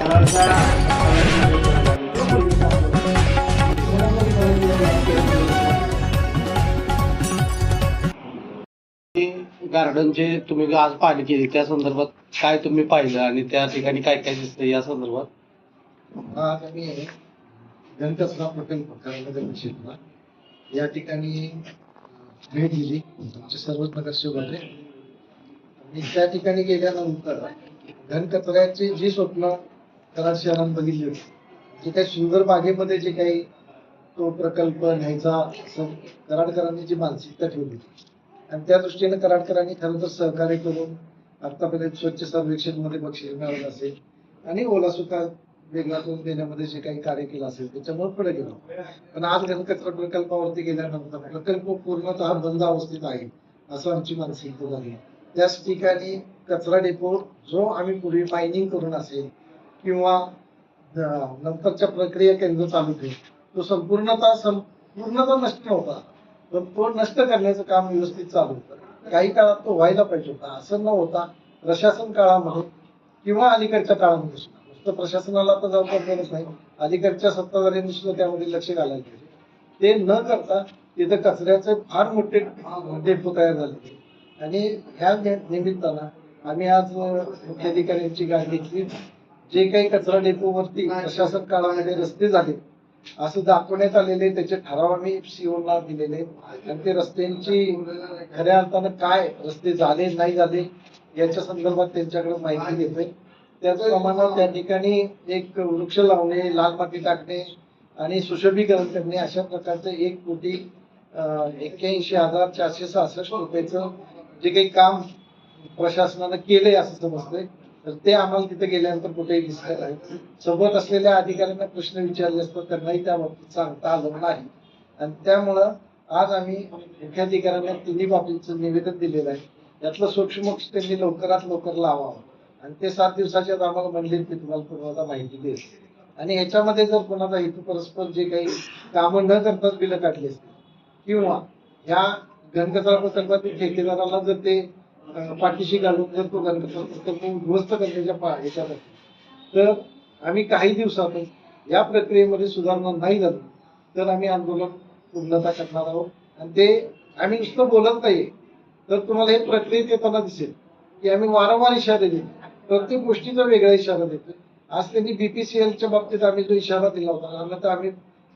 गार्डनचे तुम्ही आज पाहणी केली त्या संदर्भात काय तुम्ही पाहिलं आणि त्या ठिकाणी काय काय दिसतं या संदर्भात? आज आम्ही घनकचरा प्रकल्प करायला या ठिकाणी भेट दिली आमचे सर्वच नगरसेवक होते आणि त्या ठिकाणी गेल्यानंतर घनकचऱ्याची जी स्वप्न कराड शहरात बघितली होती, जे काही सुंदर बागेमध्ये जे काही तो प्रकल्प न्यायचा असं कराडकरांनी जी मानसिकता ठेवली होती आणि त्या दृष्टीने कराडकरांनी खरं तर सहकार्य करून आतापर्यंत स्वच्छ सर्वेक्षण मध्ये बक्षीस मिळवलं असेल आणि ओला सुका वेगळा करून देण्यामध्ये जे काही कार्य केलं असेल त्याच्यामुळे पुढे गेलो. पण आज घनकचरा प्रकल्पावरती गेल्यानंतर प्रकल्प पूर्णतः बंद अवस्थेत आहे असं आमची मानसिकता झाली. त्याच ठिकाणी कचरा डेपो जो आम्ही पूर्वी मायनिंग करून असेल किंवा नंतरच्या प्रक्रिया केंद्र चालू ठेवू तो पूर्णतः नष्ट होता, पण तो नष्ट करण्याचं काम व्यवस्थित चालू होतं. काही काळात तो व्हायला पाहिजे होता, असं न होता प्रशासन काळामध्ये किंवा अलीकडच्या काळामध्ये सुद्धा नुसतं प्रशासनाला तर जबाबदार नाही, अलीकडच्या सत्ताधाऱ्यांनी सुद्धा त्यामध्ये लक्ष घालायला पाहिजे. ते न करता तिथं कचऱ्याचे फार मोठे डेपो तयार झाले आणि ह्या निमित्तानं आम्ही आज मुख्याधिकाऱ्यांची गाडी घेतली. जे काही कचरा डेपोवरती प्रशासन काळामध्ये रस्ते झाले असं दाखवण्यात आलेले त्याचे ठराव आम्ही सीओला दिलेले आणि ते रस्त्यांची खऱ्या अर्थानं काय रस्ते झाले नाही झाले याच्या संदर्भात त्यांच्याकडे माहिती घेतोय. त्याचप्रमाणे त्या ठिकाणी एक वृक्ष लावणे, लाल माती टाकणे आणि सुशोभीकरण करणे अशा प्रकारचं 1,81,466 रुपयाचं जे काही काम प्रशासनानं केलंय असं समजतंय. तर ते आम्हाला तिथे गेल्यानंतर कुठेही दिसलं नाही. सोबत असलेल्या अधिकाऱ्यांना प्रश्न विचारले असतात, त्यांनाही त्या बाबतीत सांगता आलं नाही आणि त्यामुळं आज आम्ही मुख्याधिकाऱ्यांना तिन्ही बाबतीचं निवेदन दिलेलं आहे. यातलं सूक्ष्म त्यांनी लवकरात लवकर लावावं आणि ते 7 दिवसाच्या आम्हाला म्हणले की तुम्हाला माहिती देईल आणि ह्याच्यामध्ये जर कोणाचा हेतू परस्पर जे काही कामं न करताच बिलं काढली असतील किंवा ह्या घनकचरा प्रकल्पातील ठेकेदाराला जर ते पाठीशी घालून जर तो घनकचरा प्रकल्प उद्ध्वस्त करण्याच्या ह्याच्यात तर आम्ही काही दिवसातच या प्रक्रियेमध्ये सुधारणा नाही झाली तर आम्ही आंदोलन पूर्णता करणार आहोत. आणि ते आम्ही नुसतं बोलत नाहीये तर तुम्हाला हे प्रक्रियेत येताना दिसेल की आम्ही वारंवार इशारे देतो, प्रत्येक गोष्टीचा वेगळा इशारा देतो. आज त्यांनी बीपीसीएलच्या बाबतीत आम्ही जो इशारा दिला होता अन्यथा आम्ही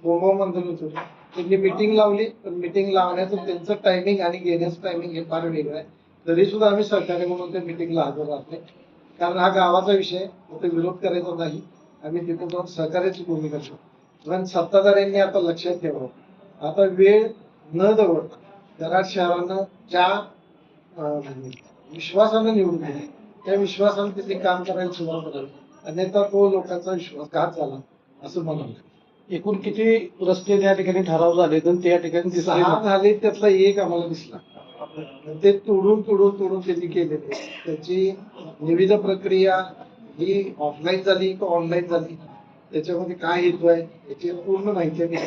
बोंबाबोंब आंदोलन होतो. त्यांनी मिटिंग लावली पण मिटिंग लावण्याचं त्यांचं टायमिंग आणि घेण्याचं टायमिंग हे फार वेगळं आहे. तरी सुद्धा आम्ही सहकार्य म्हणून त्या मिटिंगला हजर राहत नाही, कारण हा गावाचा विषय तिथे विरोध करायचा नाही. आम्ही तिथे जाऊन सहकार्याची भूमिका ठेवू. पण सत्ताधाऱ्यांनी आता लक्षात ठेवावं, आता वेळ न दवडता कराड शहरानं ज्या विश्वासानं निवडून दिले त्या विश्वासानं तिथे काम करायला सुरुवात करावी, अन्यथा तो लोकांचा विश्वासघात झाला असं म्हणून. एकूण किती रस्ते त्या ठिकाणी ठराव झाले तर त्या ठिकाणी 6 झाले, त्यातला एक आम्हाला दिसला. ते तोडून त्यांनी केलेले. त्याची निविदा प्रक्रिया ही ऑफलाईन झाली का ऑनलाईन झाली, त्याच्यामध्ये काय हेतू आहे याची पूर्ण माहिती आम्ही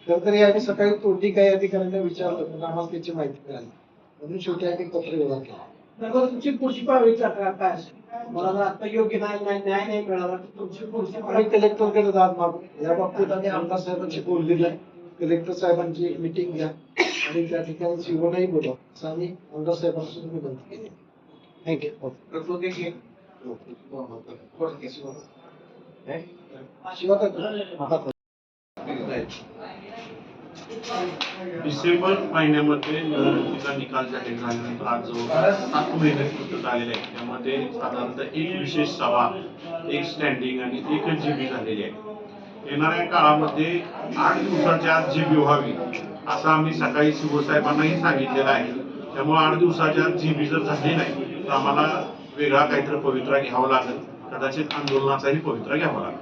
खरं तरी आम्ही सकाळी तोडली काही अधिकाऱ्यांना विचारलं पण आम्हाला त्याची माहिती मिळाली म्हणून शेवटी आम्ही पत्र व्यवहार केला. तुमची पुढची पावली काय मला आता योग्य न्याय नाही मिळाला तुमची पुढची आम्ही कलेक्टरकडे जात मागू. या बाबतीत आम्ही आमदार साहेबांशी बोललेलं आहे. कलेक्टर साहेबांची एक मिटिंग घ्या आणि त्या ठिकाणी सीओलाही बोलवा असं आम्ही आमदार साहेबांपासून विनंती केली. थँक्यू. डिसेंबर महिन्यामध्ये निवडणुकीचा निकाल जाहीर झाल्यानंतर आज जवळपास 7 महिने पूर्ण झालेले आहेत. त्यामध्ये साधारणतः एक विशेष सभा, एक स्टँडिंग आणि एकच जीबी झालेली आहे. येणाऱ्या काळामध्ये 8 दिवसाच्या आत जीबी व्हावी असं आम्ही सकाळी सीओ साहेबांनाही सांगितलेलं आहे. त्यामुळे 8 दिवसाच्या आत जीबी जर झाली नाही तर आम्हाला वेगळा काहीतरी पवित्रा घ्यावा लागेल, कदाचित आंदोलनाचाही पवित्रा घ्यावा लागेल.